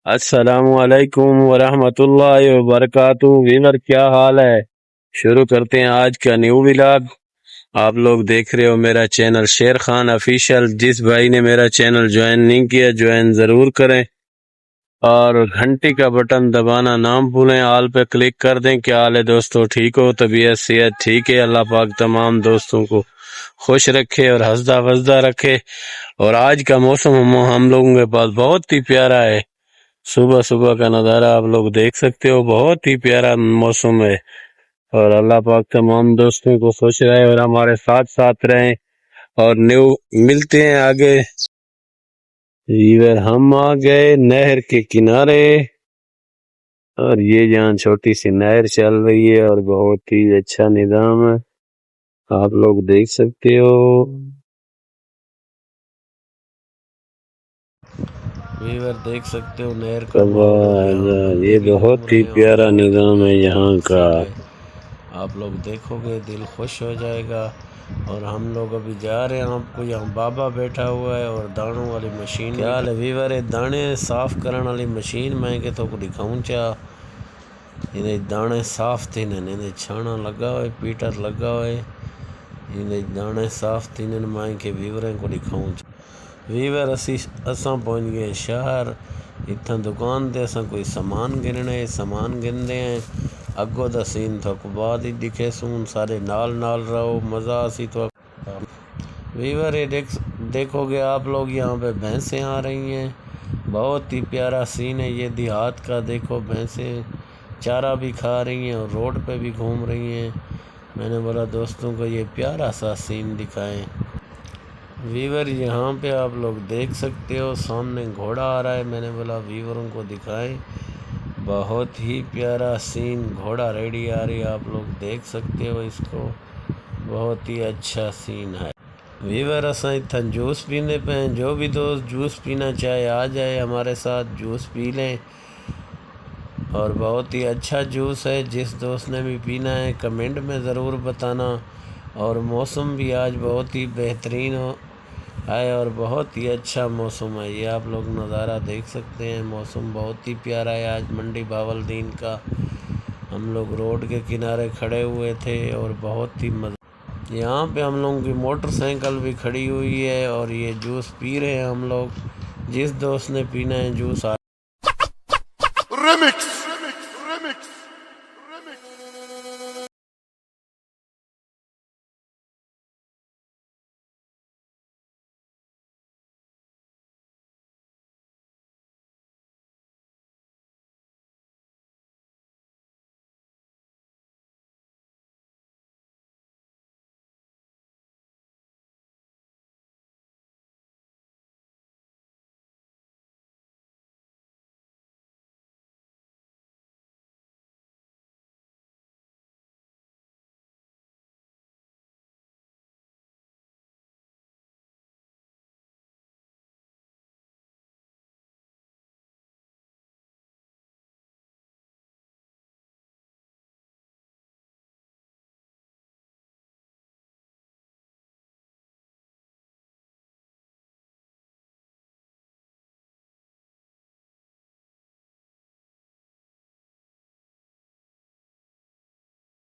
السلام علیکم ورحمۃ اللہ وبرکاتہ۔ ویور کیا حال ہے؟ شروع کرتے ہیں آج کا نیو ولاگ۔ آپ لوگ دیکھ رہے ہو میرا چینل شیر خان آفیشیل۔ جس بھائی نے میرا چینل جوائن نہیں کیا جوائن ضرور کریں، اور گھنٹی کا بٹن دبانا نہ بھولیں، آل پہ کلک کر دیں۔ کیا حال ہے دوستو؟ ٹھیک ہو؟ طبیعت صحت ٹھیک ہے؟ اللہ پاک تمام دوستوں کو خوش رکھے اور ہنسدا وسدا رکھے۔ اور آج کا موسم ہم لوگوں کے پاس بہت ہی پیارا ہے۔ صبح صبح کا نظارہ آپ لوگ دیکھ سکتے ہو، بہت ہی پیارا موسم ہے۔ اور اللہ پاک تمام دوستوں کو خوش رہے اور ہمارے ساتھ ساتھ رہیں۔ اور نیو ملتے ہیں آگے۔ ہم آ گئے نہر کے کنارے، اور یہ جہاں چھوٹی سی نہر چل رہی ہے اور بہت ہی اچھا نظام ہے، آپ لوگ دیکھ سکتے ہو۔ ویور دیکھ سکتے ہو نہر کا ماحول، یہ بہت ہی پیارا نظام ہے یہاں کا۔ آپ لوگ دیکھو گے دل خوش ہو جائے گا۔ اور ہم لوگ ابھی جا رہے ہیں، آپ کو یہاں بابا بیٹھا ہوا ہے اور دانوں والی مشین۔ کیا حال ہے ویور؟ دانے صاف کرنے والی مشین میں کہ تو کو دکھاؤں چاہ۔ انہیں دانے صاف تھے، انہیں چھانا لگا ہوئے، پیٹر لگا ہوئے، انہیں دانے صاف تھے، انہیں میں کہ ویوریں کو دکھاؤں چاہ۔ ویور اساں پہنچ گئے شہر۔ اتنا دکان تے اساں کوئی سامان گننے، سامان گندے ہیں۔ اگو دا سین تو بعد ہی دکھے سون، سارے نال رہو، مزہ اسی تو۔ ویور دیکھو گے آپ لوگ، یہاں پہ بھینسیں آ رہی ہیں، بہت ہی پیارا سین ہے یہ دیہات کا۔ دیکھو بھینسیں چارہ بھی کھا رہی ہیں اور روڈ پہ بھی گھوم رہی ہیں۔ میں نے بولا دوستوں کو یہ پیارا سا سین دکھائیں۔ ویور یہاں پہ آپ لوگ دیکھ سکتے ہو سامنے گھوڑا آ رہا ہے، میں نے بولا ویوروں کو دکھائیں، بہت ہی پیارا سین، گھوڑا ریڈی آ رہی ہے، آپ لوگ دیکھ سکتے ہو اس کو، بہت ہی اچھا سین ہے۔ ویور اساں اتنا جوس پینے پہ ہیں، جو بھی دوست جوس پینا چاہے آ جائے ہمارے ساتھ جوس پی لیں، اور بہت ہی اچھا جوس ہے۔ جس دوست نے بھی پینا ہے کمنٹ میں ضرور بتانا۔ اور موسم بھی آج بہت ہی بہترین ہے اور بہت ہی اچھا موسم ہے، یہ آپ لوگ نظارہ دیکھ سکتے ہیں۔ موسم بہت ہی پیارا ہے آج منڈی بہاولدین کا۔ ہم لوگ روڈ کے کنارے کھڑے ہوئے تھے اور بہت ہی مزہ۔ یہاں پہ ہم لوگوں کی موٹر سائیکل بھی کھڑی ہوئی ہے اور یہ جوس پی رہے ہیں ہم لوگ۔ جس دوست نے پینا ہے جوس